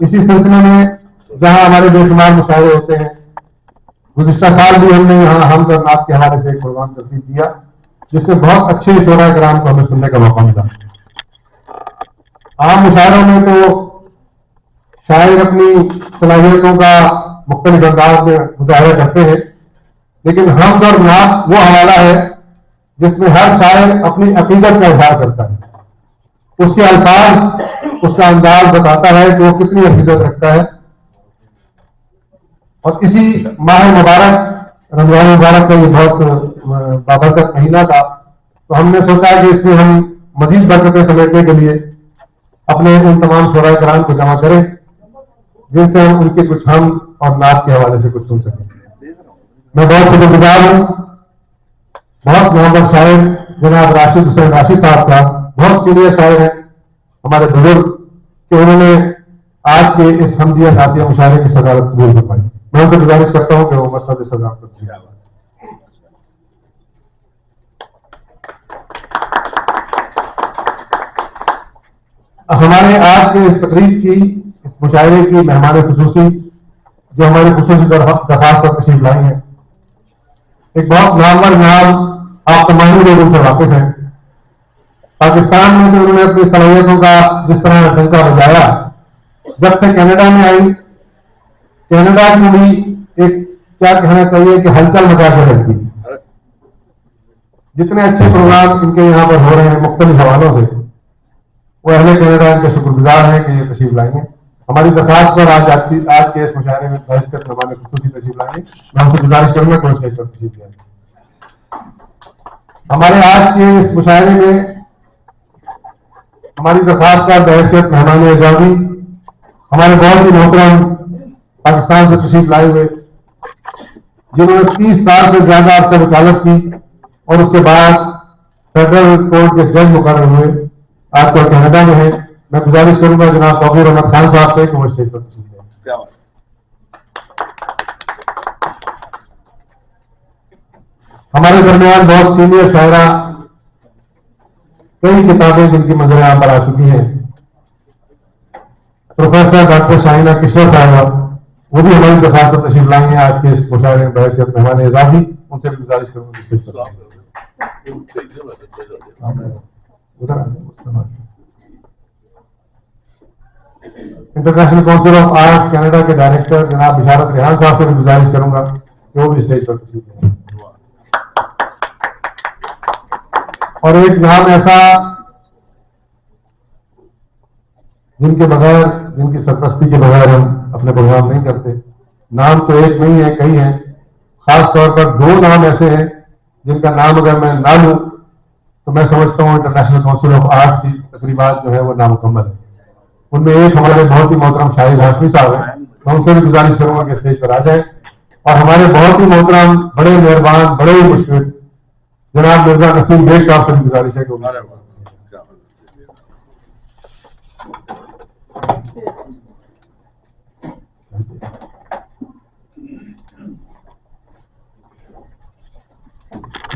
اسی سلسلے میں جہاں ہمارے بے شمار مشاعرے ہوتے ہیں، گزشتہ سال بھی ہم نے یہاں حمد اور نعت کے حوالے سے ایک پروگرام ترتیب کیا جس میں بہت اچھے شعراء کرام کو ہمیں سننے کا موقع ملا۔ عام مشاعروں میں تو شاعر اپنی صلاحیتوں کا مختلف انداز میں مظاہرہ کرتے ہیں، لیکن حمد اور نعت وہ حوالہ ہے جس میں ہر شاعر اپنی عقیدت کا اظہار کرتا ہے، اس کے الفاظ، اس کا انداز بتاتا ہے کہ وہ کتنی عقیدت رکھتا ہے۔ اور اسی ماہ مبارک رمضان مبارک کا یہ بہت بابرکت مہینہ تھا، تو ہم نے سوچا کہ اس میں ہم مزید برکتیں سمیٹنے کے لیے اپنے ان تمام شعراء کرام کو جمع کریں جن سے ہم ان کے کچھ حمد اور نعت کے حوالے سے کچھ سن سکیں۔ میں بہت شکر گزار ہوں بہت محبت شاعر جناب راشد حسین راشد صاحب کا، بہت سینئر شاعر ہیں ہمارے بزرگ، کہ انہوں نے آج کے اس حمدیہ نعتیہ مشاعرے کی صدارت قبول کر پائی۔ میں ان سے گزارش کرتا ہوں کہ وہ مسند صدارت کریں۔ ہمارے آج کے اس تقریب کی، اس مشاعرے کی مہمان خصوصی جو ہماری خصوصی درخواست پر تشریف لائی ہیں، ایک بہت نامور نام آپ تمام لوگ ان سے واقف ہیں۔ پاکستان میں تو انہوں نے اپنی صلاحیتوں کا جس طرح ڈنکا بجایا، جب سے کینیڈا میں آئی، کینیڈا کی بھی ایک کیا کہنا چاہیے کہ ہلچل مچا کے رکھتی۔ جتنے اچھے پروگرام ان کے یہاں پر ہو رہے ہیں مختلف حوالوں سے، وہ اہل کینیڈا ان کے شکر گزار ہیں کہ یہ تشریف لائیں گے۔ ہماری درخواست پر آج کے اس مشاعرے میں بحثیت مہمان خصوصی تشریف لائیں گے۔ میں ان سے گزارش کروں گا کہ اسٹیج پر تشریف لائیں۔ ہمارے آج کے اس مشاعرے میں ہماری درخواست پر بحثیت مہمان اعزازی ہمارے بہت ہی محترم پاکستان سے تشریف لائے ہوئے، جنہوں نے 30 سال سے زیادہ عرصہ وکالت کی اور اس کے بعد فیڈرل کورٹ کے جج مقرر ہوئے، آج کل کینیڈا میں ہیں۔ میں گزارش کروں گا جناب توقیر احمد خان صاحب سے کہ وہ اسٹیج پر تشریف لائیں۔ ہمارے درمیان بہت سینئر شاعرہ، کئی کتابیں جن کی منظر عام پر آ چکی ہیں، پروفیسر ڈاکٹر شاہینہ کشور صاحبہ، وہ بھی ہماری درخواست پر تشریف لائیں گے آج کے اس مشاعرے میں بحیثیت مہمان اعزازی۔ ان سے بھی گزارش کروں گا international council of arts Canada کے ڈائریکٹر جناب بشارت ریحان صاحب سے بھی گزارش کروں گا کہ وہ بھی اسٹیج پر تشریف لائیں۔ اور ایک نام ایسا جن کے بغیر، جن کی سرپرستی کے بغیر ہم اپنے پروگرام نہیں کرتے، نام تو ایک نہیں ہے، کئی ہیں، خاص طور پر 2 نام ایسے ہیں جن کا نام اگر میں نہ لوں تو میں سمجھتا ہوں انٹرنیشنل کونسل آف آرٹس کی تقریبات جو ہے وہ نامکمل ہے۔ ان میں ایک ہمارے بہت ہی محترم شاہد ہاشمی صاحب ہیں، میں ان سے بھی گزارش کروں گا کہ اسٹیج پر آ جائیں، اور ہمارے بہت ہی محترم، بڑے مہربان، بڑے ہی مشفق جناب مرزا نسیم بیگ صاحب سے بھی گزارش ہے کہ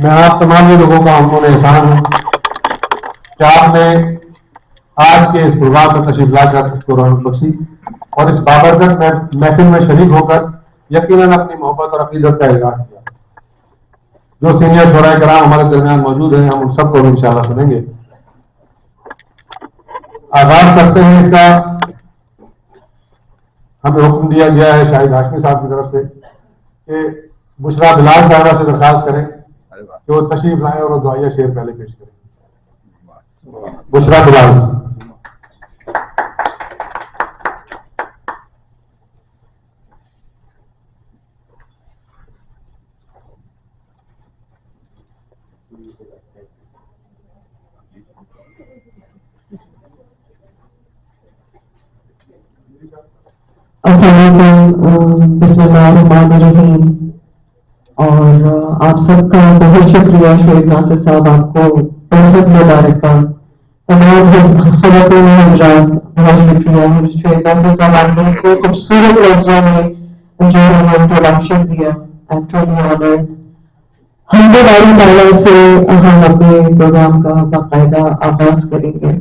میں آپ تمام لوگوں کا ہم نے احسان ہوں کہ آپ نے آج کے اس پروگرام پر تشریف لا کر اس کو رونق بخشی اور اس بابرکت محفل میں شریک ہو کر یقیناً اپنی محبت اور عقیدت کا اظہار کیا۔ جو سینئر شعراء کرام ہمارے درمیان موجود ہیں، ہم ان سب کو انشاءاللہ سنیں گے۔ آغاز کرتے ہیں اس کا۔ ہمیں حکم دیا گیا ہے شاہد ہاشمی صاحب کی طرف سے کہ بشرا بلال صاحبہ سے درخواست کریں کہ وہ تشریف لائیں اور وہ دعائیہ شعر پہلے پیش کریں۔ بشرا بلال۔ السلام علیکم، بسم اللہ الرحمن الرحیم۔ اور آپ سب کا بہت شکریہ شعیب ناصر صاحب، آپ کو بہت مبارکباد۔ تمام خواتین حضرات بہت شکریہ شعیب ناصر صاحب، آپ نے کو خوبصورت لفظوں میں جو ہمیں انٹروڈکشن دیا۔ ہم باری تعالیٰ سے ہم اپنے پروگرام کا باقاعدہ آغاز کریں گے۔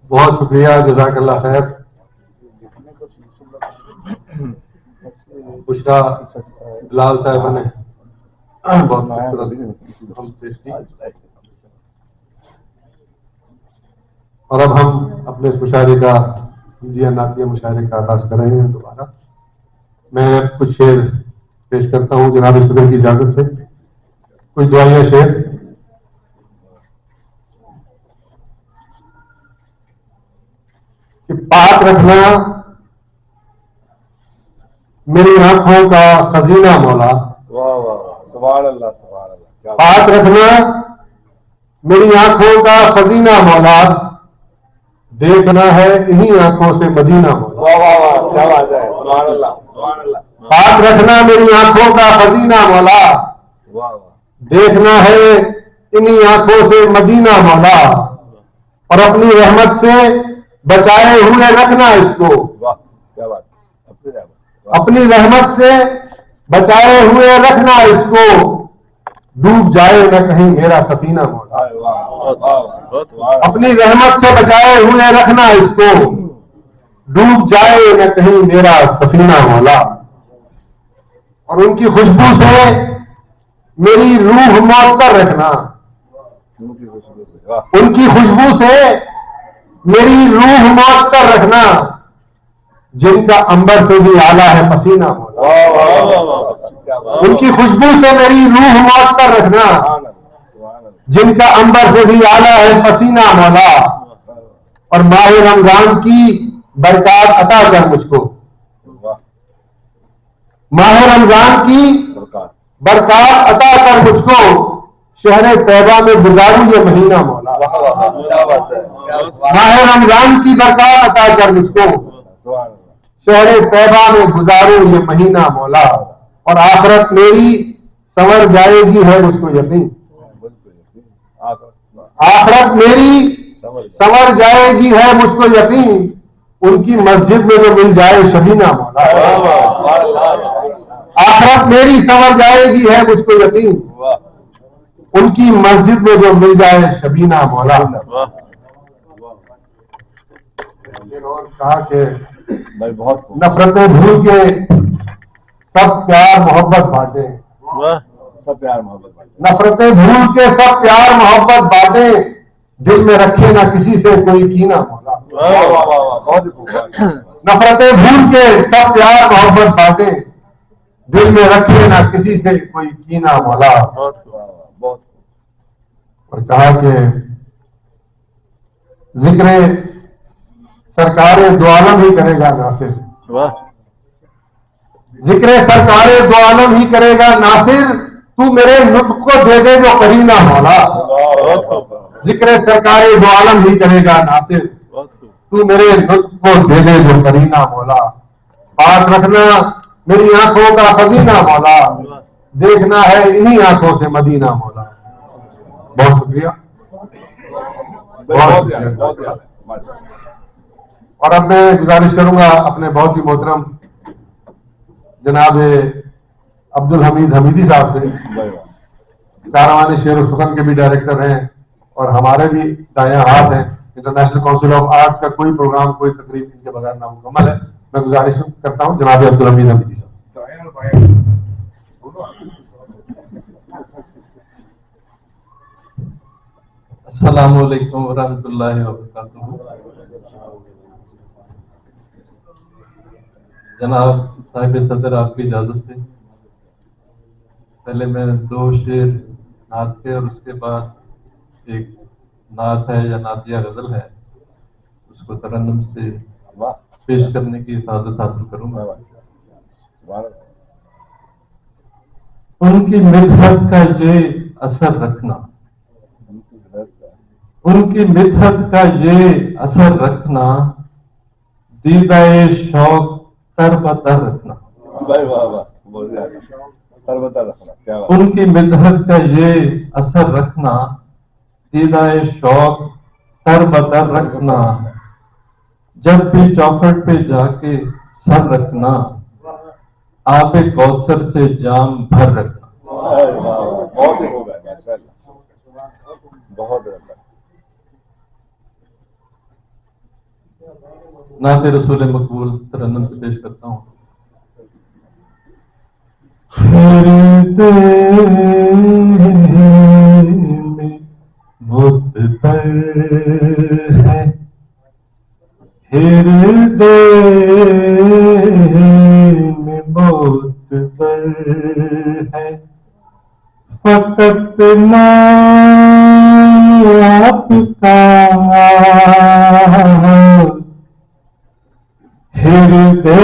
بہت شکریہ، جزاک اللہ خیر. بشرا بلال صاحبہ نے بہت خوبصورت پیش کی. اور اب ہم اپنے اس مشاعرے کا انڈیا نعتیہ مشاعرے کا آغاز کر رہے ہیں دوبارہ. میں کچھ شعر پیش کرتا ہوں جناب صدر کی اجازت سے. کچھ دعائیہ شعر. کہ پاک رکھنا میری آنکھوں کا خزینہ مولا. واہ واہ سبحان اللہ سبحان اللہ. پاک رکھنا میری آنکھوں کا خزینہ مولا. دیکھنا ہے انہی آنکھوں سے مدینہ مولا. واہ واہ واہ کیا بات ہے. سبحان اللہ سبحان اللہ. پاک رکھنا میری آنکھوں کا خزینہ مولا. واہ واہ. دیکھنا ہے انہی آنکھوں سے مدینہ مولا. اور اپنی رحمت سے بچائے ہوئے رکھنا اس کو. واہ کیا بات. اپنی رحمت سے بچائے ہوئے رکھنا اس کو. ڈوب جائے نہ کہیں میرا سفینہ مولا. اپنی رحمت سے بچائے ہوئے رکھنا اس کو. ڈوب جائے نہ کہیں میرا سفینہ مولا. اور ان کی خوشبو سے میری روح معطر رکھنا. ان کی خوشبو سے میری روح معطر رکھنا. جن کا عنبر سے بھی اعلیٰ ہے پسینہ مولا. ان کی خوشبو سے میری روح معطر رکھنا. جن کا عنبر سے بھی اعلیٰ ہے پسینہ مولا. اور ماہ رمضان کی برکات عطا کر مجھ کو. ماہ رمضان کی برکات عطا کر مجھ کو. شہر طیبہ میں گزاروں یہ مہینہ مولا. ماہ رمضان کی برکات عطا کر مجھ کو. شہر طیبہ میں گزاروں یہ مہینہ مولا. اور آخرت میری سنور جائے گی ہے مجھ کو یقین. آخرت میری سنور جائے گی ہے مجھ کو یقین. ان کی مسجد میں جو مل جائے شبینہ مولا. آخرت میری سنور جائے گی ہے مجھ کو یقین. ان کی مسجد میں جو مل جائے شبینہ مولا. کہا کہ نفرتیں بھول کے سب پیار محبت بانٹیں. سب پیار محبت. نفرتیں بھول کے سب پیار محبت بانٹیں. دل میں رکھے نہ کسی سے کوئی کینہ مولا. نفرتیں بھول کے سب پیار محبت بانٹیں. دل میں رکھے نہ کسی سے کوئی کینہ مولا. اور کہا کہ ذکر سرکار دو عالم ہی کرے گا ناصر. ذکر سرکار دو عالم ہی کرے گا ناصر. تو میرے نطق کو دے دے جو کرینہ مولا. ذکر سرکار دو عالم ہی کرے گا ناصر. تو میرے نطق کو دے دے جو کرینہ مولا. پاک رکھنا میری آنکھوں کا خزینہ مولا. دیکھنا ہے انہی آنکھوں سے مدینہ مولا. بہت شکریہ. اور اب میں گزارش کروں گا اپنے بہت ہی محترم جناب عبد الحمید حمیدی صاحب سے. کاروان شعر و سخن کے بھی ڈائریکٹر ہیں اور ہمارے بھی دایاں ہاتھ ہیں. انٹرنیشنل کونسل آف آرٹس کا کوئی پروگرام کوئی تقریب ان کے بغیر نامکمل ہے. میں گزارش کرتا ہوں جناب عبد الحمید حمیدی صاحب. السلام علیکم ورحمۃ اللہ وبرکاتہ. جناب صاحب صدر آپ کی اجازت سے پہلے میں 2 شعر نعت کے اور اس کے بعد ایک نعت ہے یا نعتیہ غزل ہے اس کو ترنم سے پیش کرنے کی سعادت حاصل کروں گا. ان کی مدحت کا یہ اثر رکھنا. ان کی مدحت کا یہ اثر رکھنا. دیدہ شوق تر بتر رکھنا. ان کی مدحت کا یہ اثر رکھنا. دیدہ شوق تر بتر رکھنا. جب بھی چوکھٹ پہ جا کے سر رکھنا. آب کوثر سے جام بھر رکھنا. نعت رسول مقبول ترنم سے پیش کرتا ہوں. مدبر ہے ہردے میں مدبر ہے. فقط نام آپ کا ہردے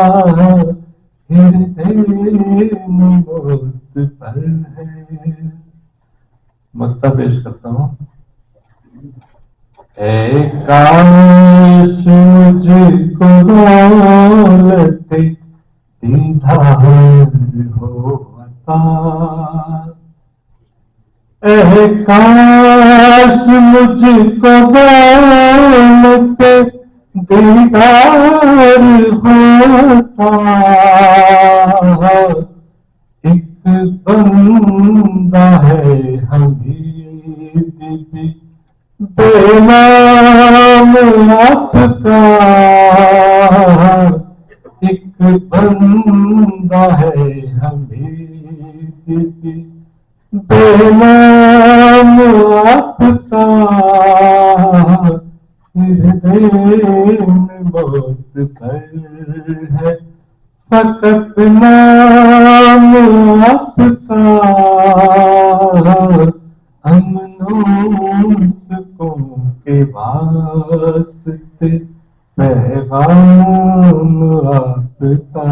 ہردے موت پر ہے. مکتا پیش کرتا ہوں. اے کاش مجھ کو دولت دیدار ہو عطا. اے کاش مجھ کو دولت دیدار ہوتا. ایک بندہ ہے حمید بھی بے نام آپ کا. ایک بندہ ہے حمید بھی بے نام آپ کا. ہردے میں موت پر ہے فقط نام آپ کا. امن و سکون کے واسطے پیغام آپ کا.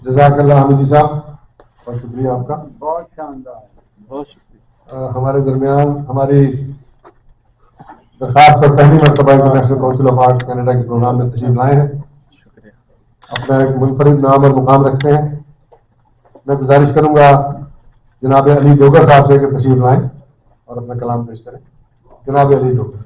جزاک اللہ حمیدی صاحب، بہت شکریہ آپ کا. بہت شاندار، بہت شکریہ. ہمارے درمیان ہماری درخواست پر پہلی مرتبہ international council of arts Canada کے پروگرام میں تشریف لائے ہیں. شکریہ. اپنا ایک منفرد نام اور مقام رکھتے ہیں. میں گزارش کروں گا جناب علی ڈوگر صاحب سے کہ تشریف لائیں اور اپنا کلام پیش کریں. جناب علی ڈوگر.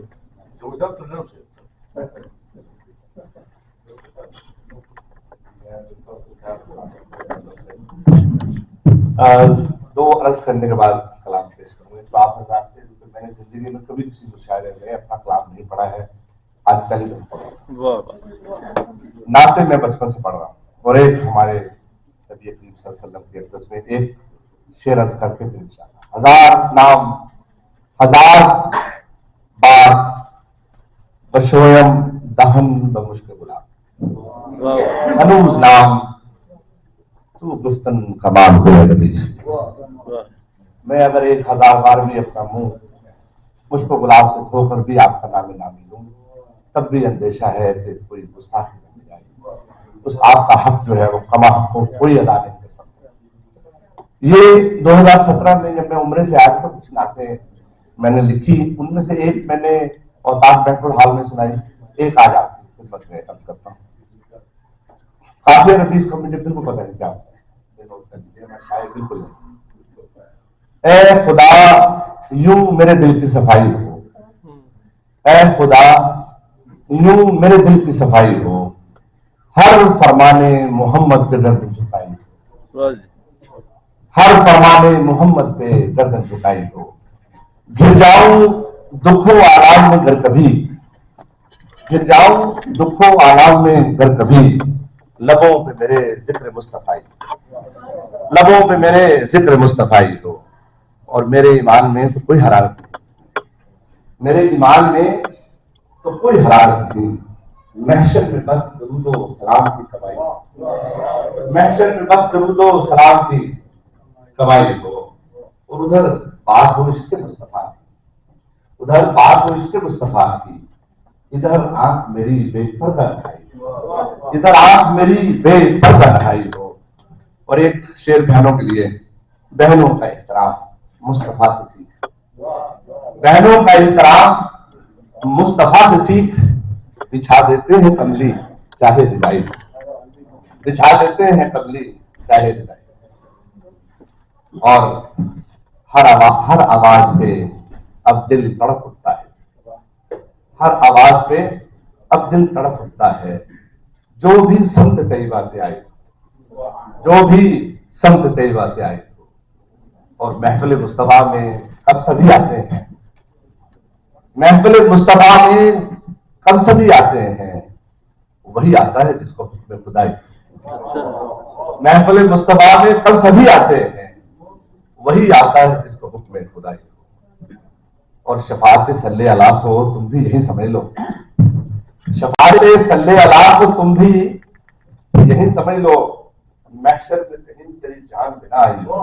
دو عرض کرنے کے بعد کلام پیش کروں گا. تو آپ حضرات سے میں نے زندگی میں کبھی کسی مشاعرے میں اپنا کلام نہیں پڑھا ہے، آج پہلی دفعہ پڑھا ہوں. نعتیں میں بچپن سے پڑھ رہا ہوں، اور ایک ہمارے نبی کریم صلی اللہ علیہ وسلم کے اقدس میں ایک شعر عرض کر کے پھر انشاءاللہ. ہزار نام ہزار بار بشویم دہن بمشک گلاب. ہنوز نام تو گستن کمان ہو نبیس. میں اگر 1000 بار بھی اپنا منہ مشک و گلاب سے دھو کر بھی آپ کا نام نامی لوں تب بھی اندیشہ ہے کہ کوئی گستاخی نہیں جائے. اس آپ کا حق جو ہے وہ کما حق کو کوئی ادا نہیں کر سکتا. یہ 2017 میں جب میں عمرے سے آیا تو کچھ نعتیں میں نے لکھی. ان میں سے ایک میں نے اوتاد بینکوٹ ہال میں سنائی، ایک آج آپ کی خدمت میں عرض کرتا ہوں. قافیہ لطیف کو مجھے بالکل پتہ نہیں کیا ہوتا ہے، میں شاید بالکل نہیں. اے خدا یوں میرے دل کی صفائی ہو، اے خدا یوں میرے دل کی صفائی ہو، ہر فرمانے محمد پہ گردن جھکائی ہو، ہر فرمانے محمد پہ گردن جھکائی ہو. گر جاؤں دکھوں آلام میں گر کبھی، گر جاؤں دکھوں آلام میں گر کبھی، لبوں پہ میرے ذکر مصطفیٰ، لبوں پہ میرے ذکر مصطفیٰ ہو. اور میرے ایمان میں تو کوئی حرارت نہیں، میرے ایمان میں تو کوئی حرارت نہیں. محشر میں بس درود و سلام کی کمائی، محشر میں بس درود و سلام کی کمائی ہو. اور ادھر بات ہو عشق مصطفیٰ کی، ادھر بات ہو عشق مصطفیٰ کی، ادھر آنکھ میری بے پردہ رہائی، ادھر آنکھ میری بے پردہ رہائی ہو. اور ایک شعر بہنوں کے لیے، بہنوں کا احترام مصطفیٰ سے سیکھ، بہنوں کا احترام مصطفیٰ سے سیکھ. بچھا دیتے ہیں کملی چاہے رضائی، بچھا دیتے ہیں کملی چاہے رضائی. اور ہر آواز پہ اب دل تڑپ اٹھتا ہے، ہر آواز پہ اب دل تڑپ اٹھتا ہے. جو بھی سمت طیبہ سے آئے، جو بھی سمت طیبہ سے آئے. اور محفل مصطفیٰ میں اب سبھی آتے ہیں، محفل مصطفیٰ میں کب سبھی آتے ہیں، وہی آتا ہے جس کو حکم خدائی. محفل مصطفیٰ میں کب سبھی آتے ہیں، وہی آتا ہے جس کو حکم خدائی. اور شفاعت صلی اللہ کو تم بھی یہی سمجھ لو، شفاعت صلی اللہ کو تم بھی یہی سمجھ لو. محشر میں کہیں تیری جان بنا آئی ہو،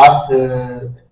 8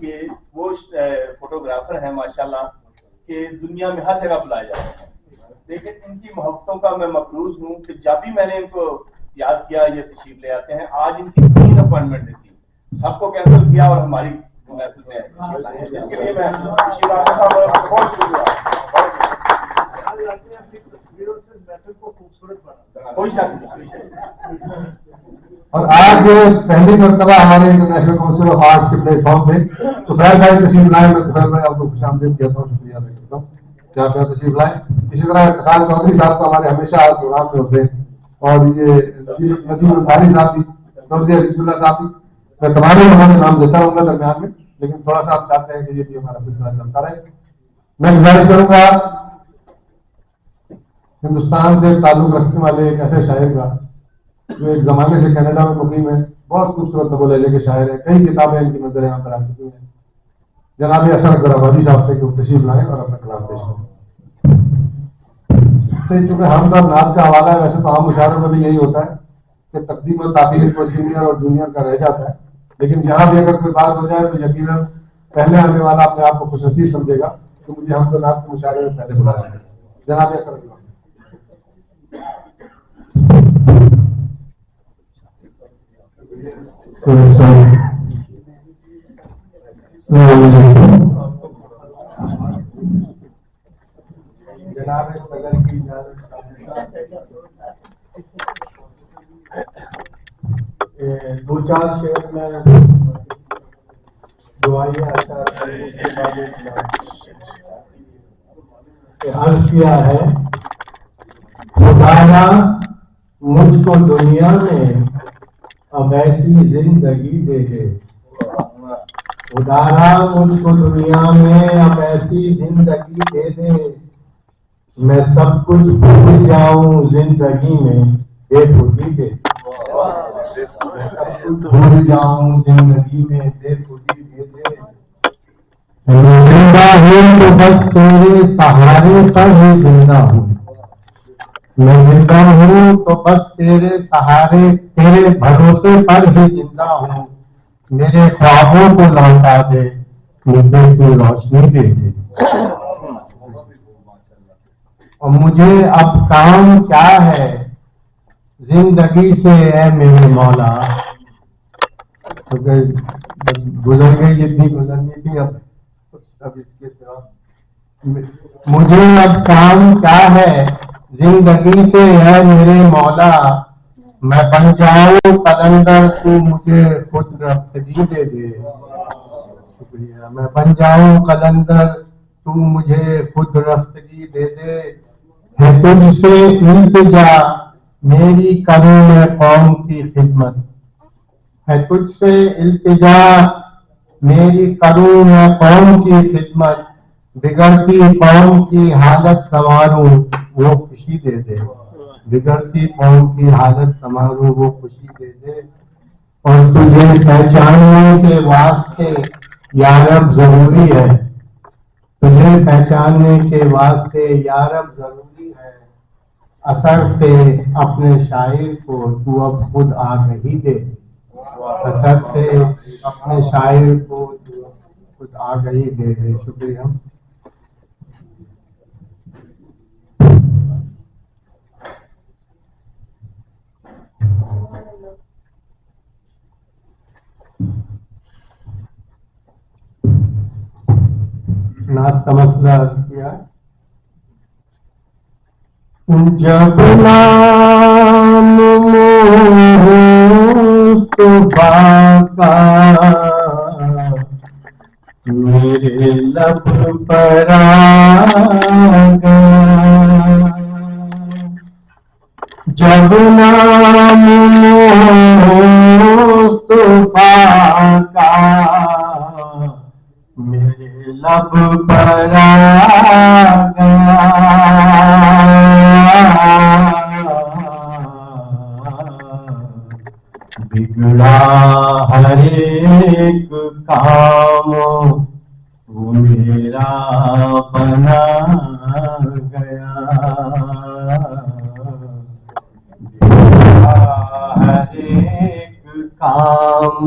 کے وہ فوٹوگرافر ہیں ماشاءاللہ کہ دنیا میں ہر جگہ بلائے جاتے ہیں، لیکن ان کی محبتوں کا میں مقروض ہوں کہ جب بھی میں نے ان کو یاد کیا یہ تشریف لے آتے ہیں. آج ان کی 3 اپوائنٹمنٹ دیتی، سب کو کینسل کیا اور ہماری محفل میں تشریف لائے، جس کے لیے میں تشریف آتا صاحب بہت شکریہ. کوئی شک نہیں. اور آج پہلی مرتبہ ہمارے انٹرنیشنل کونسل آف آرٹس کے پلیٹ فارم پہ طفیل بھائی تشریف لائے. میں طفیل بھائی آپ کو خوش آمدید کہتا ہوں، شکریہ ادا کرتا ہوں کہ آپ یہاں تشریف لائیں. اسی طرح افتخار چودھری صاحب تو ہمارے ہمیشہ پروگرام میں ہوتے ہیں، اور یہ ندیم انصاری صاحب بھی، چودھری عزیز اللہ صاحب بھی. میں تمام لوگوں کے نام دیتا رہوں گا درمیان میں، لیکن تھوڑا سا آپ چاہتے ہیں کہ یہ بھی ہمارا سلسلہ چلتا رہے. میں گزارش کروں گا ہندوستان سے تعلق رکھنے والے ایک ایسے شاعر کا جو ایک زمانے سے کینیڈا میں مقیم ہے، بہت خوبصورت نبو لہجے کے شاعر ہیں، کئی کتابیں ان کی نظر یہاں پر آ چکی ہیں. جناب اثر اکبر آبادی صاحب سے کہ وہ تشریف لائیں اور اپنا کلام پیش کریں. چونکہ ہم کا نعت کا حوالہ ہے، ویسے تو عام مشاعروں میں بھی یہی ہوتا ہے کہ تقدیم و تاخیر کو سینئر اور جونیئر کا رہ جاتا ہے، لیکن جہاں بھی اگر کوئی بات ہو جائے تو یقیناً پہلے آنے والا اپنے آپ کو خوش نصیب سمجھے گا کہ مجھے ہم کو نعت کے مشاعرے میں پہلے بلایا ہے. جناب اثر اکبر. جناب صدر کی اجازت دو چار شعر میں دعائیں عرض کیا ہے. خدایا مجھ کو دنیا میں اب ایسی زندگی دے دے، خدایا مجھ کو دنیا میں اب ایسی زندگی دے دے، میں سب کچھ بھول جاؤں زندگی میں بے خودی دے دے، میں سب کچھ بھول جاؤں زندگی میں بے خودی دے دے. میں زندہ ہوں تو بس تیرے سہارے پر ہی زندہ ہوں، میں زندہ ہوں تو بس تیرے سہارے تیرے بھروسے پر ہی زندہ ہوں. میرے خوابوں کو لوٹا دے، مجھے کی روشنی دے دے. اور مجھے اب کام کیا ہے زندگی سے اے میرے مولا، کیونکہ گزر گئی جتنی گزرنی تھی، اب سب اس کے سوا. مجھے اب کام کیا ہے زندگی سے اے میرے مولا، میں بن جاؤں قلندر تو مجھے خود رفتگی دے دے. شکریہ. میں بن جاؤں قلندر تو مجھے خود رفتگی دے دے. ہے تجھ سے التجا میری کروں میں قوم کی خدمت، ہے تجھ سے التجا میری کروں میں قوم کی خدمت، بگڑتی قوم کی حالت سنواروں وہ خوشی دے دے، بگڑتی قوم کی حالت سنواروں وہ خوشی دے دے. اور تجھے پہچاننے کے واسطے یا رب ضروری ہے، تجھے پہچاننے کے واسطے یا رب ضروری ہے، اثر سے اپنے شاعر کو تو اب خود آگہی دے، اثر سے اپنے شاعر کو تو خود آگہی دے دے. شکریہ. نعت کا مسئلہ کیا جب نام مصطفیٰ کا میرے لب پر آ گیا، جب نام مصطفیٰ کا میرے لب پر آ گیا، بگڑا ہر ایک کام وہ میرا بنا گیا، بگڑا ہر ایک کام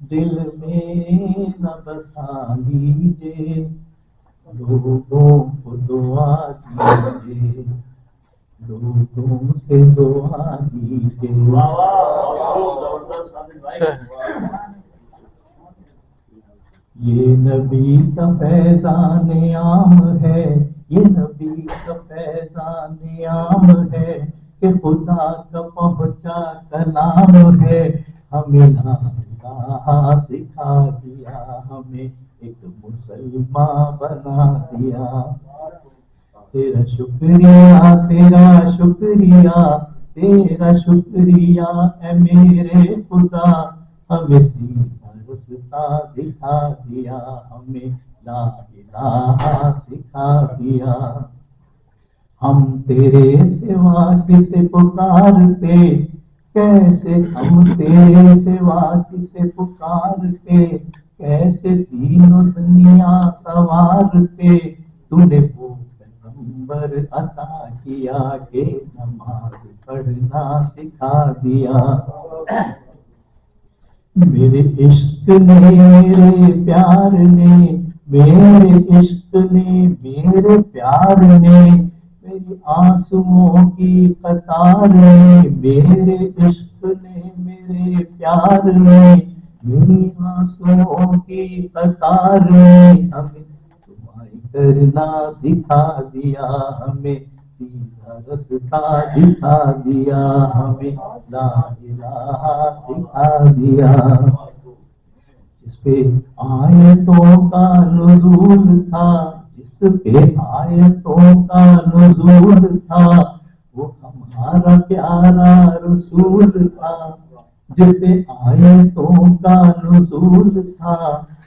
دل میں نہ بسا لیجیے، لوگوں کو دعا دیجیے، لوگوں سے دعا دیجیے۔ یہ نبی کا فیضان عام ہے، یہ نبی کا فیضان عام ہے کہ خدا کا پہنچا کلام ہے، ہمیں لا الہ سکھا دیا، ہمیں ایک مسلمان بنا دیا۔ تیرا شکریہ، تیرا شکریہ، تیرا شکریہ اے میرے خدا، ہمیں سیدھا رستہ دکھا دیا، ہمیں لا الہ سکھا دیا۔ ہم تیرے سوا کسے پکارتے، کیسے ہم تیرے سوا کسے پکارتے، کیسے تینوں دنیا سوارتے، تو نے وہ پیغمبر عطا کیا کہ نماز پڑھنا سکھا دیا۔ میرے عشق نے، میرے پیار نے، میرے عشق نے، میرے پیار نے، میری آنسوؤں کی قطار نے، میرے عشق نے، میرے پیار نے، میری آنسوؤں کی قطار نے، ہمیں دعائیں کرنا سکھا دیا، ہمیں سیدھا رستہ دکھا دیا، ہمیں لا الہ سکھا دیا۔ جس پہ آیتوں کا نزول تھا، جس پہ آیتوں کا نزول تھا، وہ ہمارا پیارا رسول تھا، جس پہ آیتوں کا نزول تھا،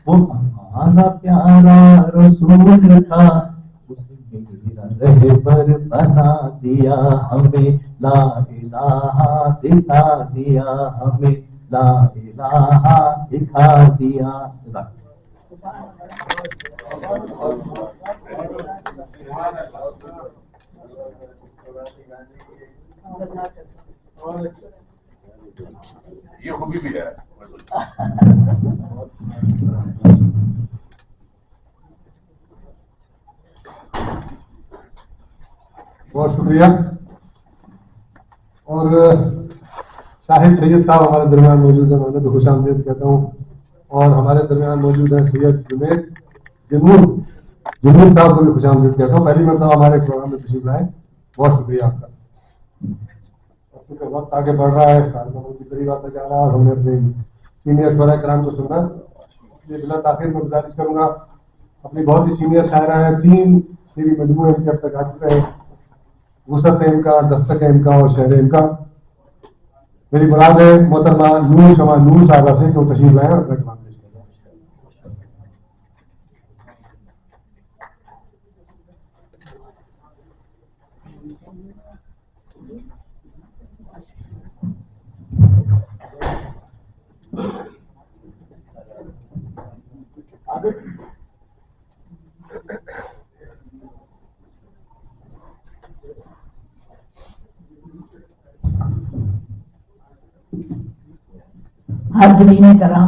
وہ ہمارا پیارا رسول تھا، اسے میرا رہبر بنا دیا، ہمیں لا الہ سکھا دیا، ہمیں لا الہ سکھا دیا۔ یہ خوبی بھی ہے۔ بہت شکریہ۔ اور شاہد سید صاحب ہمارے درمیان موجود ہیں، میں خوش آمدید کہتا ہوں، اور ہمارے درمیان موجود ہیں سید جنید جنید صاحب کو بھی خوش آمدید کہتا ہوں، پہلی مرتبہ ہمارے پروگرام میں تشریف لائیں، بہت شکریہ آپ کا۔ کیونکہ وقت آگے بڑھ رہا ہے، کارکنوں کی قریب آتا جا رہا ہے، اور ہمیں اپنے سینئر شعراء کرام کو سننا ہے، اس لیے بلا تاخیر میں گزارش کروں گا، اپنی بہت ہی سینئر شاعرہ ہیں، 3 سیری مجموعے ان کے اب تک آ چکے ہیں، وسعت امکا، دستک امکا اور شہر امکا۔ میری مراد ہے محترمہ نور شمع نور صاحبہ سے، جو تشریف لائیں اور اپنا کلام پیش کریں۔ حاضرین کرام،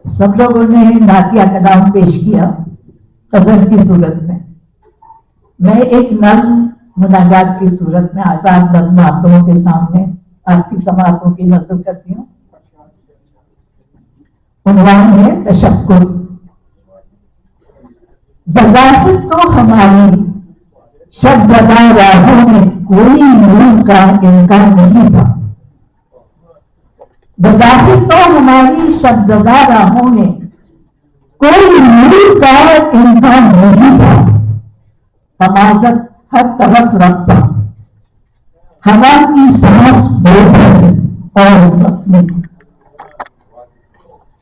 سب لوگوں نے نعتیہ کلام پیش کیا غزل کی صورت میں ایک نظم مناجات کی صورت میں آزاد نظم آپ لوگوں کے سامنے آپ کی سماعتوں کی نظر کرتی ہوں۔ عنوان ہے تشکر۔ بظاہر تو ہماری شب زدہ راہوں میں کوئی نور کا امکان نہیں تھا، بظاہر تو ہماری شب زدہ راہوں میں کوئی نور کا امکان نہیں تھا، تمازت ہر طرف رقصہ، ہوا کی سانس بوجھل اور زخمی،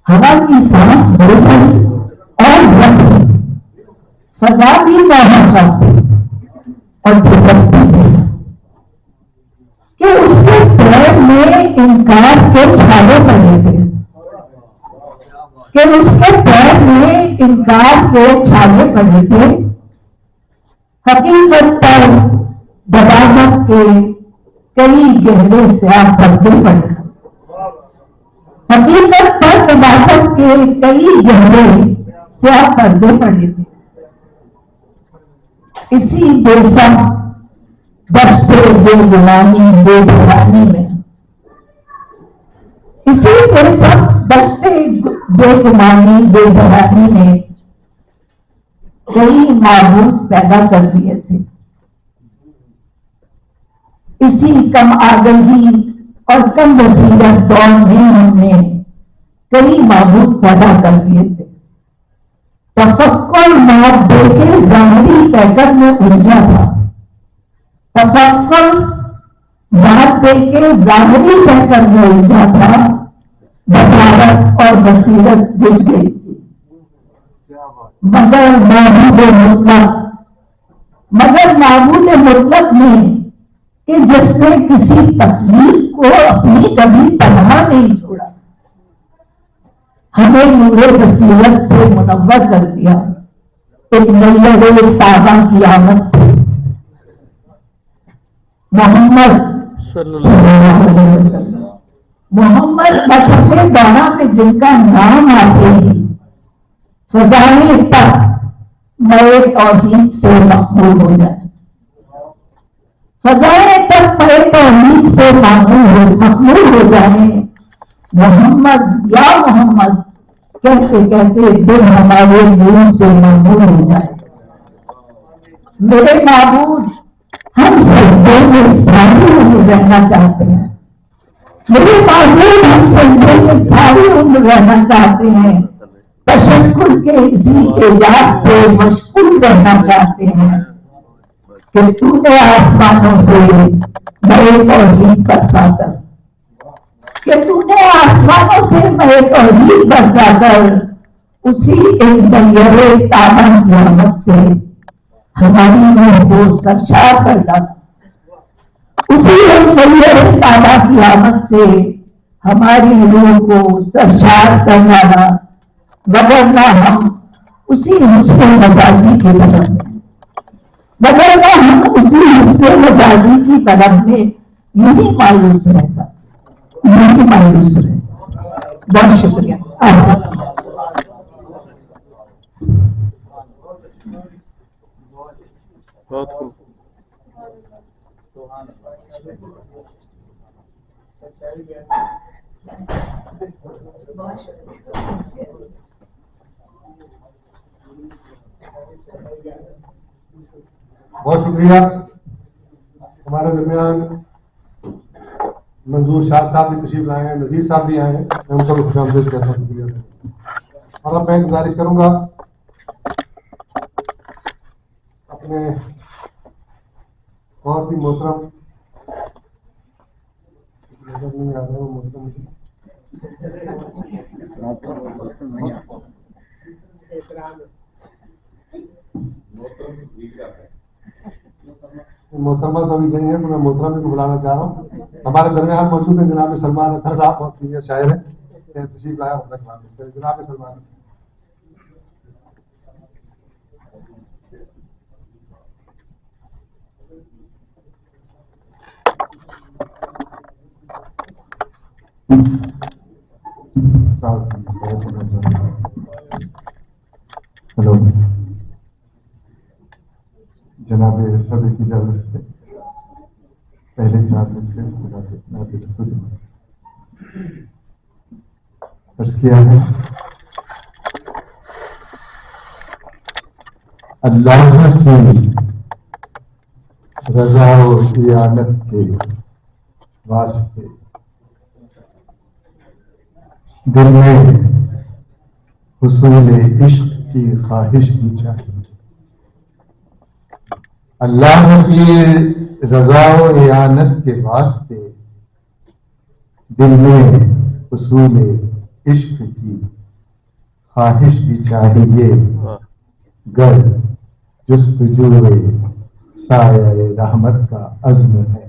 ہوا کی سانس بوجھل اور زخمی، فضا بھی بہت چاہتی اور سسکتی ہے کہ اس کے پیر میں انکار کے چھالے پڑے تھے، کہ اس کے پیر میں انکار کے چھالے پڑے تھے، حقیقت پر بغاوت کے کئی گہرے سیاہ پردے پڑے۔ حقیقت پر عبادت کے کئی گہرے سیاہ پردے پڑے تھے. اسی بے سب دشتے بے غلامی بے بحرانی میں، اسی بے سب دشتے بے غلامی بے بحرانی میں کئی معبود پیدا کر دیے تھے. اسی کم آگہی اور کم بصیرت دور میں ہم نے کئی معبود پیدا کر دیے تھے. تفکر مات دے کے ظاہری پیکر میں الجھا تھا. تفکر مات دے کے ظاہری پیکر میں الجھا تھا. بصارت اور بصیرت بجھ گئی تھی. مگر معبود مطلق میں کہ جس نے کسی تکلیف کو اپنی کبھی تنہا نہیں چھوڑا، ہمیں نور بصیرت سے منور کر دیا ایک نئی تازہ کی آمد سے. محمد صلی اللہ علیہ وسلم، محمد بشر دانا میں جن کا نام آتے ہی فضائے تک نئے توحید سے مقبول ہو جائے. فضائے تک نئے توحید سے مقبول ہو جائے. محمد یا محمد کہتے کہتے دل ہمارے نور سے مقبول ہو جائے. میرے معبود ہم سجدے میں ساری عمر رہنا چاہتے ہیں. میرے معبود ہم سجدے میں ساری عمر رہنا چاہتے ہیں. تشکر کے اسی اعجاز سے مشغول رہنا چاہتے ہیں کہ تو نے آسمانوں سے نئے توحید برسا کر، کہ تو نے آسمانوں سے نئے توحید برسا کر اسی ایک دنیرے تابہ کی آمد سے ہماری روح کو سرشار کر ڈالا. اسی ایک دنیرے تابہ کی آمد سے ہماری روح کو سرشار کر ڈالا. وگرنہ ہم اسی حسن مزاجی کی طرف میں، وگرنہ ہم اسی حسن مزاجی کی طرف میں یہی مایوس رہتا، یہی مایوس رہتا. بہت شکریہ. بہت شکریہ. ہمارے درمیان منظور شاہ صاحب بھی تشریف لائے ہیں، نذیر صاحب بھی آئے ہیں، میں ان کو بھی خوش آمدید کہتا ہوں. شکریہ. اور اب میں گزارش کروں گا اپنے بہت ہی محترم محترمہ تو ابھی گئی ہیں تو میں محترم کو بلانا چاہ رہا ہوں. ہمارے درمیان موجود ہیں جناب سلمان اطہر صاحب، بہت سینئر شاعر ہیں، تشریف لایا جناب سلمان. ہلو جناب صدر کی اجازت سے پہلے 4 منٹ سے عرض کیا ہے. اللہ کی رضا و اعانت کے واسطے دل میں حصول عشق کی خواہش بھی چاہیے. اللہ کی رضا و اعانت کے واسطے دل میں حصول عشق کی خواہش بھی چاہیے. گر جستجو سایہ رحمت کا عزم ہے،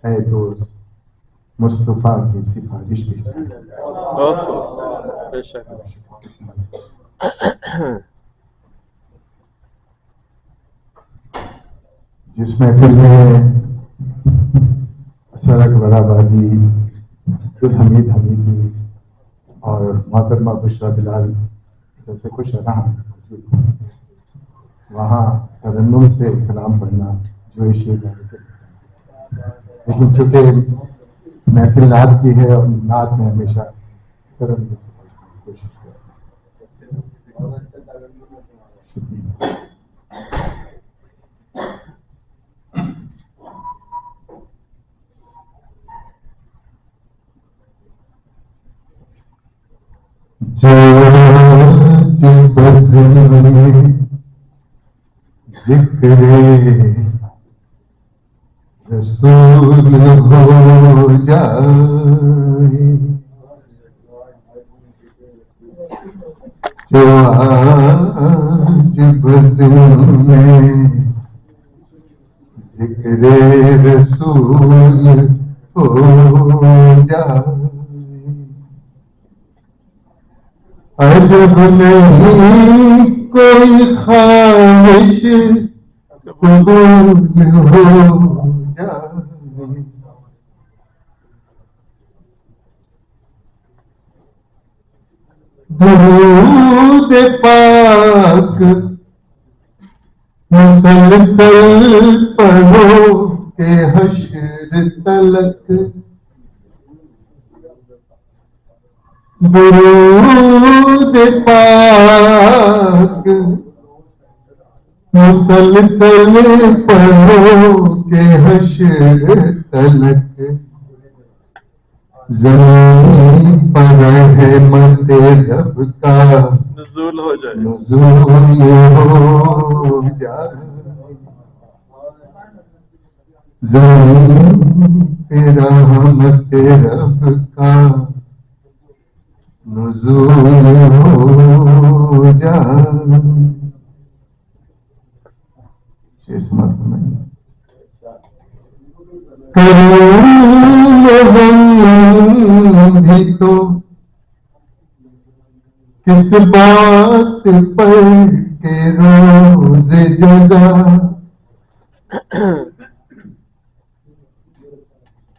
اے دوست مصطفیٰ کی سفارش بھی چاہیے. جس محفل میں سڑک برآبادی عبدالحمید حمیدی اور محترمہ بشرا بلال جیسے خوش رہا وہاں ترنم سے کلام پڑھنا جو شیر ہے، لیکن چونکہ محفل نعت کی ہے اور نعت میں ہمیشہ ترنم سے پڑھنے کی کوشش کرتا ہوں۔ شکریہ۔ ذکر رسول ہو جائے جو آج بزم میں ذکر رسول ہو جائے عجب نہیں کوئی خواہش قبول ہو جائے درود پاک مسلسل پڑھو کہ حشر تلک درود پاک مسلسل پڑھو کہ حشر تلک زمین پر رحمت رب کا نزول ہو جائے نزول ہو جائے زمین پہ رحمت رب کا نزول ہو جائے۔ شیر سماعت فرمائیے۔ کروں بھی تو کس بات پر کہ روز جزا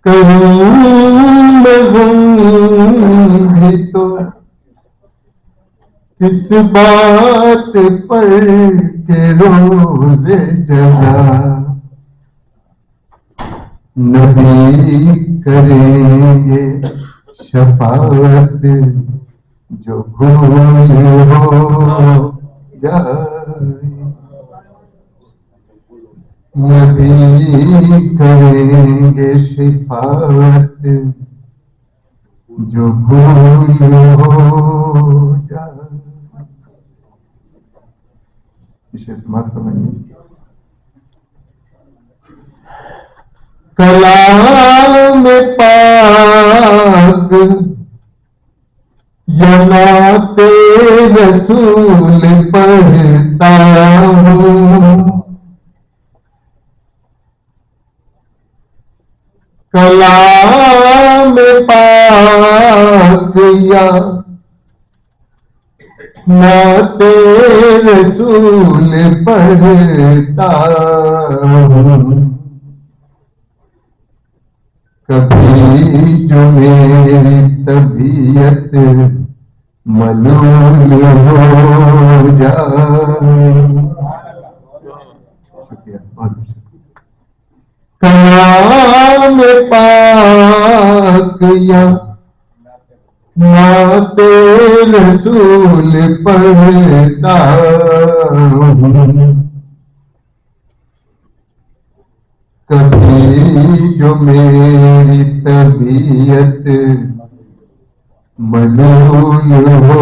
کروں بھی تو کس بات پر کہ روز جزا نبی کریں گے شفاعت جو بھول ہو جائے نبی کریں گے شفاعت جو بھول ہو جائے۔ اسے سماعت فرمائیے۔ کلام پاک یا نعت رسول پڑھتا ہوں کلام پاک یا نعت رسول پڑھتا ہوں کبھی جو میری طبیعت ملول ہو جائے شکریہ بہت شکریہ۔ کلام پاک یا نعت رسول پڑھتا ہوں کبھی جو میری طبیعت ملول ہو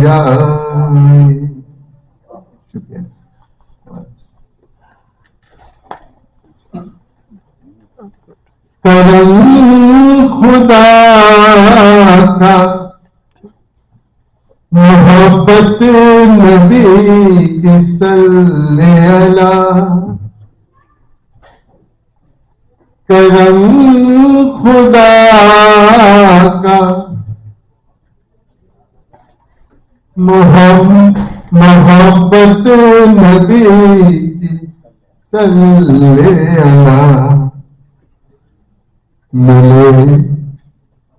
جائے شکریہ۔ کرم خدا کا محبت نبی کی صلی اللہ کرم خدا کا محبت نبی کی صلی اللہ ملے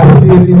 ICATV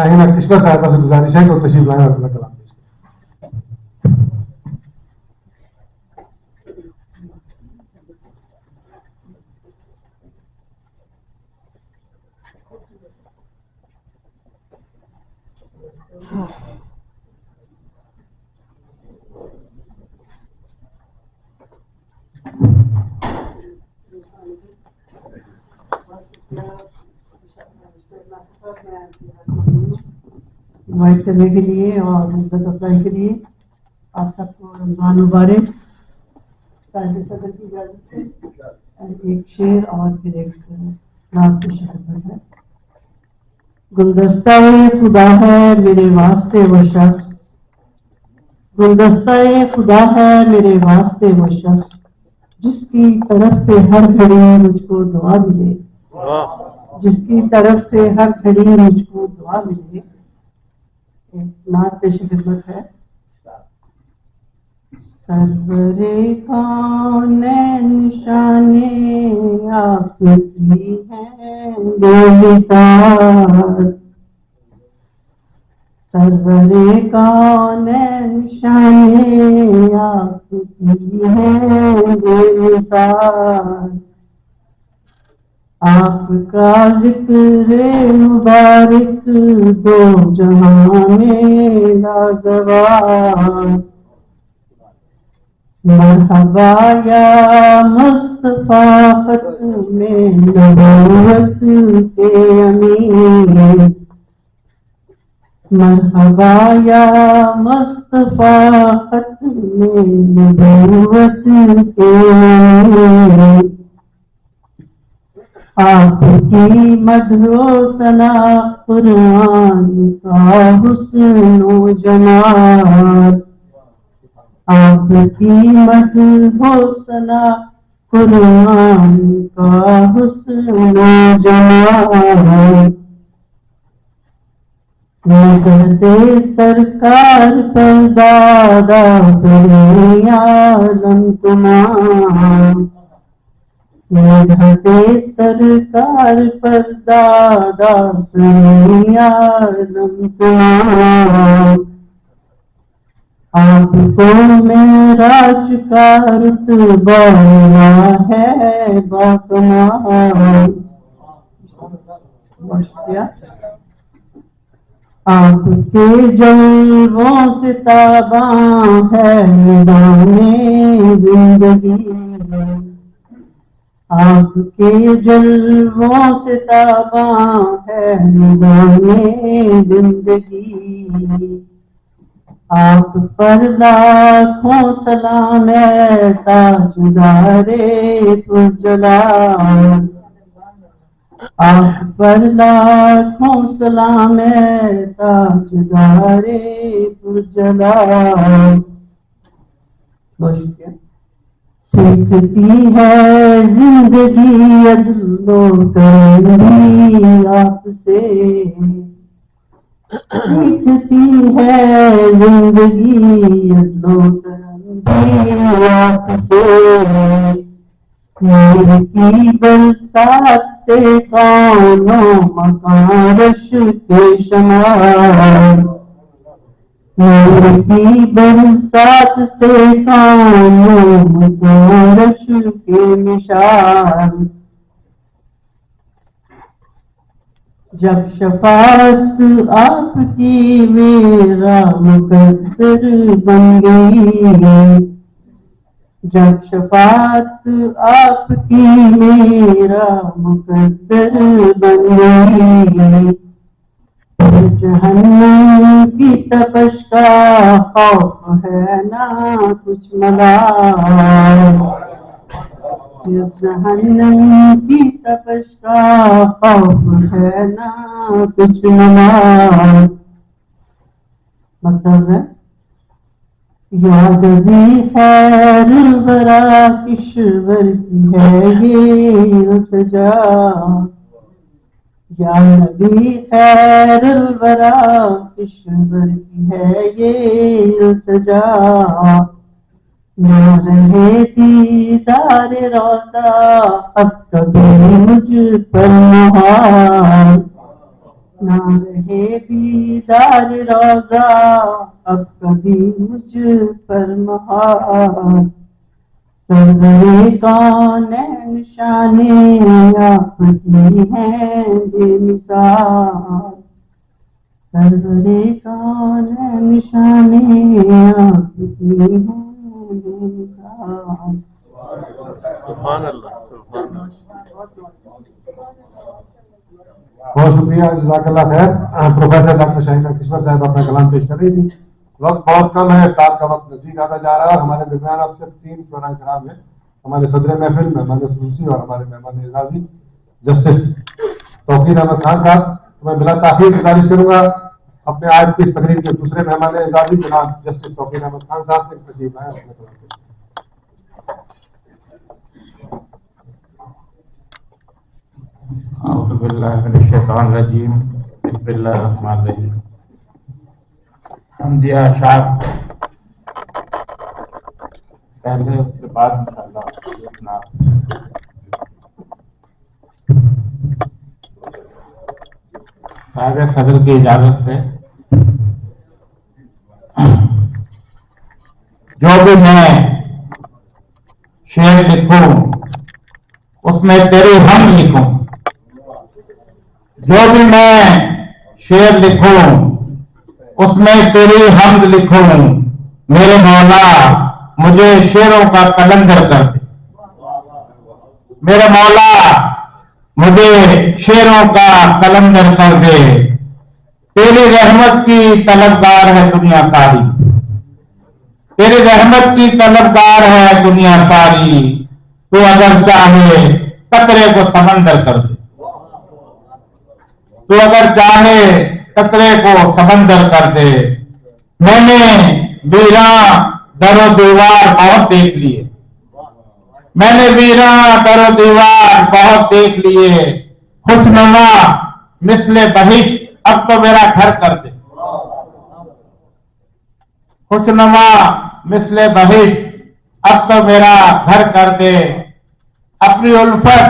شاہین کشور صاحبہ سے گزارش ہے کہ وہ تشریف لائیں اور اپنا کلام پیش کریں. انوائٹ کرنے کے لیے اور عزت افزائی کے لیے آپ سب کو رمضان مبارک. صاحب صدر کی اجازت سے ایک شعر اور پھر ایک نعت کی شہادت ہے. گلدستہ خدا ہے میرے واسطے وہ شخص، گلدستہ خدا ہے میرے واسطے وہ شخص جس کی طرف سے ہر گھڑی مجھ کو دعا ملے، جس کی طرف سے ہر گھڑی مجھ کو دعا ملے. نعت پیش خدمت ہے. سرور کونین شان آپ کی ہے بے مثال، سرور کونین شان آپ کی ہے بے مثال. آپ کا ذکر مبارک دو جہاں میں لازوال. مرحبا یا مصطفیٰ ختم نبوت کے امین، مرحبا یا مصطفیٰ ختم نبوت کے امین. آپ کی مدح و ثنا قرآن کا حسن و جمال، آپ کی مدح و ثنا قرآن کا حسن و جمال. مدحت سرکار پر دادا بنی عالم تمام، مدحت سرکار پر دادا بنی عالم تمام. آپ کو معراج کا رتبہ ہے باکمال. آپ کے جلووں سے تاباں ہے نظام زندگی، آپ کے جلووں سے تاباں ہے نظام زندگی. آپ پر لاکھوں سلام ہے تاجدار پرجلال، آپ پر لاکھوں سلام ہے تاجدار پرجلال. سیکھتی ہے زندگی عدل و کرم بھی آپ سے، سیکھتی ہے زندگی عدل و کرم بھی آپ سے. نور کی برسات سے کون و مکان رش کے شمال، نور کی برسات سے کون و مکان رش کے مشال. جب شفاعت آپ کی میرا مقدر بن گئی، جب شفاعت آپ کی میرا مقدر بن گئی. جہنم کی تپش کا خوف ہے نہ کچھ ملال، جہنم کی تپش کا خوف ہے نہ کچھ ملال. مطلب ہے یاد بھی خیر الورا کشور کی ہے یہ التجا، یا نبی خیر الورا کشور کی ہے یہ التجا. نہ رہے دیدار روضہ اب کبھی مجھ پر محال، نہ رہے دیدار روزہ اب کبھی مجھ پر مہار، سرورے کونین شان آپ کی ہیں بے مثال، سرورے کونین شان آپ کی ہیں بے مثال۔ سبحان اللہ، سبحان اللہ۔ بہت شکریہ، جزاک اللہ خیر۔ پروفیسر ڈاکٹر شاہینہ کشور صاحب اپنا کلام پیش کر رہی تھی۔ وقت بہت کم ہے، افطار کا وقت نزدیک آتا جا رہا ہے اور ہمارے درمیان اب صرف 3 شعراء کرام ہیں، ہمارے صدر محفل مہمان خصوصی اور ہمارے مہمان اعزازی جسٹس توقیر احمد خان صاحب۔ میں بلا تاخیر گزارش کروں گا اپنے آج کی اس تقریب کے دوسرے مہمان اعزازی جناب جسٹس توقیر احمد خان صاحب سے تشریف لائیں اپنے کلام پیش۔ اعوذ باللہ من الشیطان الرجیم، بسم اللہ الرحمن الرحیم۔ حمدیہ شاہ پہلے، اس کے بعد انشاءاللہ اپنا صاحب صدر کی اجازت سے جو بھی میں شعر لکھوں اس میں تیری ہم لکھوں، جو بھی میں شعر لکھوں اس میں تیری حمد لکھوں، میرے مولا مجھے شعروں کا قلندر کر دے، میرے مولا مجھے شعروں کا قلندر کر دے، تیری رحمت کی طلبگار ہے دنیا ساری، تیری رحمت کی طلبگار ہے دنیا ساری، تو اگر چاہے قطرے کو سمندر کر دے، تو اگر چاہے قطرے کو سمندر کر دے۔ میں نے ویراں در و دیوار بہت دیکھ لیے، میں نے ویراں در و دیوار بہت دیکھ لیے، خوشنما مثل بہشت اب تو میرا گھر کر دے، خوشنما مثل بہشت اب تو میرا گھر کر دے، اپنی الفت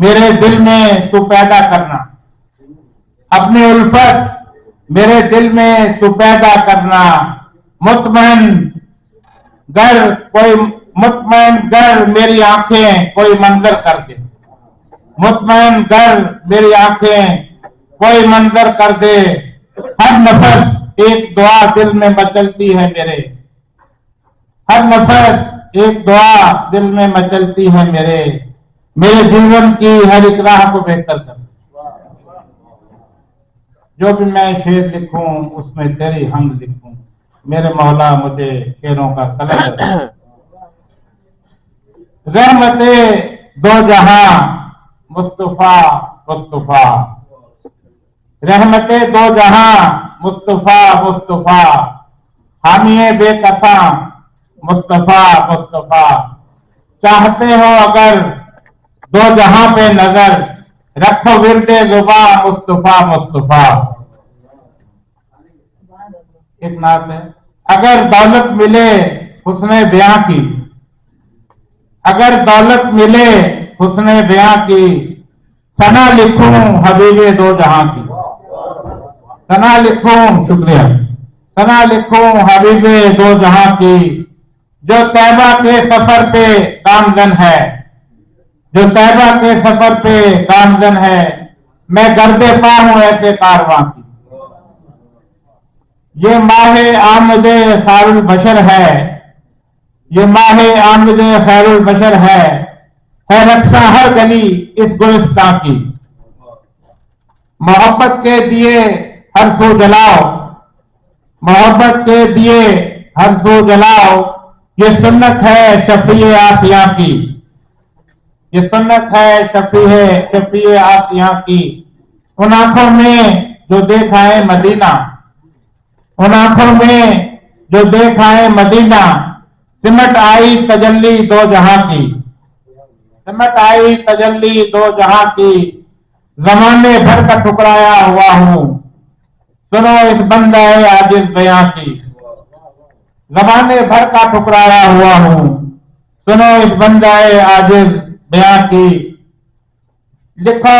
میرے دل میں تو پیدا کرنا، اپنی الفت میرے دل میں تو پیدا کرنا، مطمئن گر میری آنکھیں کوئی منظر کر دے، مطمئن گر میری آنکھیں کوئی منظر کر دے، ہر نفس ایک دعا دل میں مچلتی ہے میرے، ہر نفس ایک دعا دل میں مچلتی ہے میرے جیون کی ہر ایک راہ کو بہتر کر، جو بھی میں شعر لکھوں اس میں تیری حمد لکھوں، میرے مولا مجھے شعروں کا قلندر۔ رحمت دو جہاں مصطفیٰ مصطفیٰ، رحمت دو جہاں مصطفیٰ مصطفیٰ، حامی بے کساں مصطفیٰ مصطفیٰ، چاہتے ہو اگر دو جہاں پہ نظر رکھو ورد زباں مصطفیٰ مصطفیٰ۔ ایک نعت ہے، اگر دولت ملے حسن بیاں کی، اگر دولت ملے حسن بیاں کی، ثنا لکھوں حبیب دو جہاں کی، ثنا لکھوں، شکریہ، ثنا لکھوں حبیب دو جہاں کی، جو طیبہ کے سفر پہ گامزن ہے، جو طیبہ کے سفر پہ گامزن ہے، میں گرد پا ہوں ایسے کارواں کی۔ یہ ماہ آمد خیر البشر ہے، یہ ماہ آمد خیر البشر ہے رقصہ ہر گلی اس گلستان کی، محبت کے دیے ہر سو جلاؤ، محبت کے دیے ہر سو جلاؤ، یہ سنت ہے شفیع آسیاں کی، یہ سنت ہے شفیع آسیاں کی۔ ان آنکھوں میں جو دیکھا ہے مدینہ، ان آنکھوں میں جو دیکھا ہے مدینہ، سمٹ آئی تجلی دو جہاں کی، سمٹ آئی تجلی دو جہاں کی، زمانے بھر کا ٹھکرایا ہوا ہوں، سنو اس بندہ عاجز بیاں کی، زمانے بھر کا ٹھکرایا ہوا ہوں، سنو اس بندہ عاجز بیاں کی۔ لکھو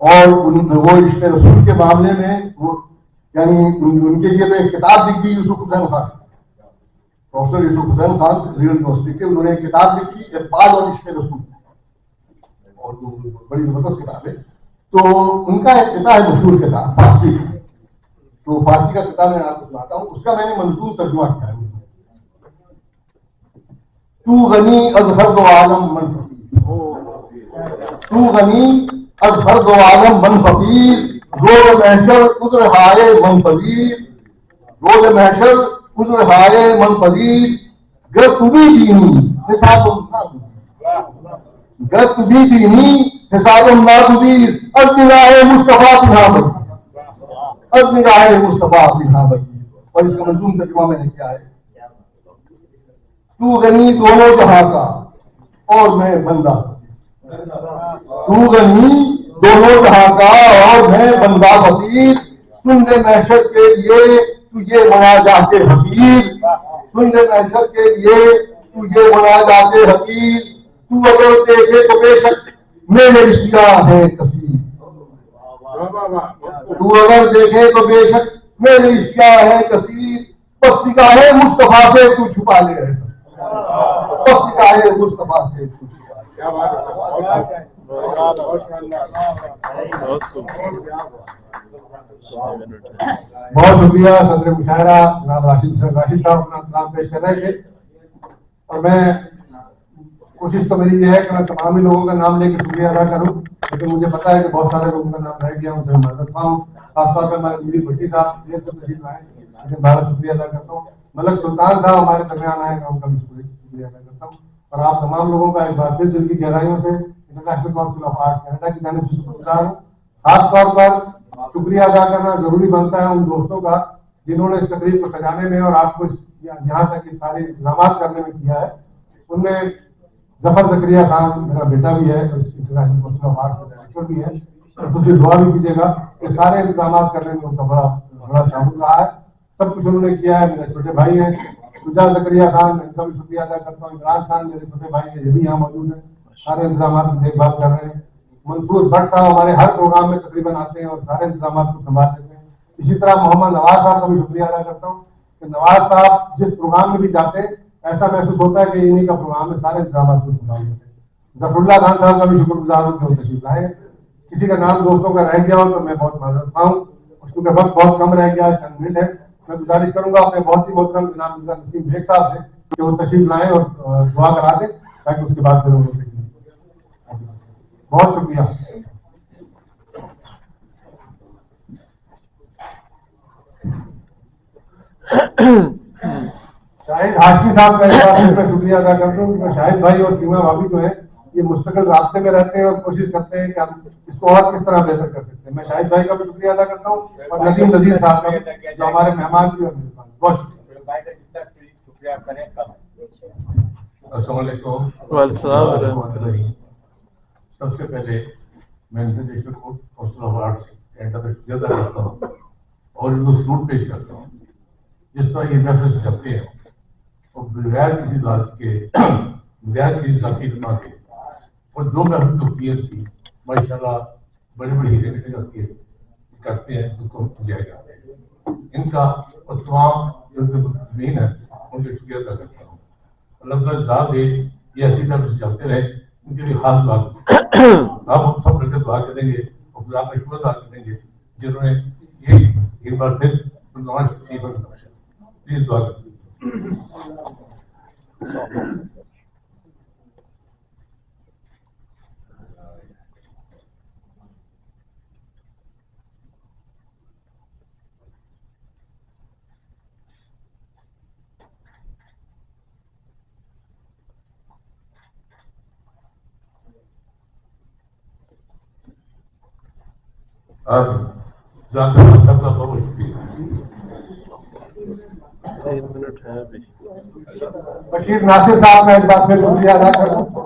اور وہ عشق رسول کے معاملے میں وہ یعنی ان کے لیے تو ایک کتاب لکھ دی یوسف حسین خان، پروفیسر یوسف حسین خان ریل یونیورسٹی کے، انہوں نے ایک کتاب لکھی اقبال اور عشق رسول، اور وہ بڑی زبردست کتاب ہے. تو ان کا ایک کتاب ہے مشہور کتاب فارسی، تو فارسی کا کتاب میں آپ کو سناتا ہوں، اس کا میں نے منظور ترجمہ کیا ہے. تو غنی از ہر دو عالم من فقیر، تو غنی از ہر دو عالم من فقیر، روز محشر عذر ہائے من پذیر، روز محشر عذر ہائے من پذیر، گر تو بھی دینی حساب گر تو بھی دینی حساب ناگزیر، از نگاہ مصطفیٰ بنا بکی، از نگاہ مصطفیٰ بنا بکی. اور اس کا منظوم ترجمہ میں نے کیا ہے، تو غنی دونوں جہاں کا اور میں بندہ، تو غنی دونوں جہاں کا اور میں بندہ فقیر، سن لے محشر کے لیے تو یہ مناجات حقیر، سن لے محشر کے لیے تو یہ مناجات حقیر، تو اگر دیکھے تو بے شک میرے سیاہ ہے کثیر، تو اگر دیکھے تو بے شک میرے سیاہ ہے کثیر، بس نگاہ مصطفیٰ سے تو چھپا لے رہے، بس نگاہ مصطفیٰ سے تو چھپا لے. بہت شکریہ صدر مشاعرہ جناب راشد صاحب اپنا کلام پیش کر رہے تھے، اور میں کوشش تو میری یہ ہے کہ میں تمام ہی لوگوں کا نام لے کے شکریہ ادا کروں، لیکن مجھے پتا ہے کہ بہت سارے لوگوں کا نام رہ گیا، ان سے معذرت خواہ ہوں. خاص طور پہ ہمارے میر بھٹی صاحب دیر سے تشریف آئے، لیکن بہت شکریہ ادا کرتا ہوں. ملک سلطان صاحب ہمارے درمیان آئے، میں ان کا بھی شکریہ ادا کرتا ہوں. اور آپ تمام لوگوں کا ایک بار پھر دل کی گہرائیوں سے international council of arts Canada کی جانب سے شکر گزار ہوں. خاص طور پر شکریہ ادا کرنا ضروری بنتا ہے ان دوستوں کا جنہوں نے اس تقریب کو سجانے میں اور آپ کو یہاں تک یہ سارے انتظامات کرنے میں کیا ہے. ان میں ظفر زکریا خان میرا بیٹا بھی ہے، انٹرنیشنل کونسل آف آرٹس کا ڈائریکٹر بھی ہے، اور دوسری دعا بھی کیجیے گا کہ سارے انتظامات کرنے میں ان کا بڑا تعاون رہا ہے. سب کچھ انہوں نے کیا ہے. میرے چھوٹے بھائی ہیں شجاع زکریا خان، میں ان کا بھی شکریہ ادا کرتا ہوں. عمران خان میرے چھوٹے بھائی ہیں، یہ بھی یہاں موجود ہیں، سارے انتظامات کی دیکھ بھال کر رہے ہیں. منصور بٹ صاحب ہمارے ہر پروگرام میں تقریباً آتے ہیں اور سارے انتظامات کو سنبھال لیتے ہیں. اسی طرح محمد نواز صاحب کا بھی شکریہ ادا کرتا ہوں کہ نواز صاحب جس پروگرام میں بھی جاتے ہیں ایسا محسوس ہوتا ہے کہ انہیں کا پروگرام ہے، سارے انتظامات کو سنبھال لیتے ہیں. ظفر اللہ خان صاحب کا بھی شکر گزار ہوں کہ وہ تشریف لائے. کسی کا نام دوستوں کا رہ گیا ہو تو میں بہت معذرت خواہ ہوں، کیونکہ وقت بہت کم رہ گیا، چند منٹ ہے. میں گزارش کروں گا اپنے بہت ہی محترم جناب مرزا نسیم بیگ صاحب سے کہ وہ تشریف لائیں اور دعا کرا دیں تاکہ اس کے بعد پھر وہ بہت شکریہ. شاہد ہاشمی صاحب کا اس بات میں شکریہ ادا کرتا ہوں کیونکہ شاہد بھائی اور سیما بھابھی جو ہے یہ مستقل رابطے میں رہتے ہیں اور کوشش کرتے ہیں کہ ہم اس کو اور کس طرح بہتر کر سکتے ہیں. میں شاہد بھائی کا بھی شکریہ ادا کرتا ہوں اور ندیم نذیر صاحب کا بھی جو ہمارے مہمان بھی. بہت شکریہ. السلام علیکم. سب سے پہلے میں international council of arts Canada کا شکریہ ادا کرتا ہوں اور ان کو سلوٹ پیش کرتا ہوں. جس طرح یہ محفل کرتے ہیں اور بغیر کسی ذات کے بغیر کسی ذاتی خدمہ کے اور جو محفل تقریر کی ماشاء اللہ بڑی بڑی ہیرے کرتے ہیں اس کو جائے جاتے ہیں. ان کا اور تمام جو زمین ہے ان کا شکریہ ادا کرتا ہوں. اللہ تعالیٰ ذات دے یہ ایسی طرح سے چلتے رہے. ان کے لیے خاص بات آپ ہم سب مل کے دعا کریں گے اور خدا کا شکر ادا کریں گے جنہوں نے یہ ایک بار پھر پلیز دعا کریں. سب کا بہت شکریہ. بشیر ناصر صاحب کا ایک بار پھر شکریہ ادا کرتا ہوں.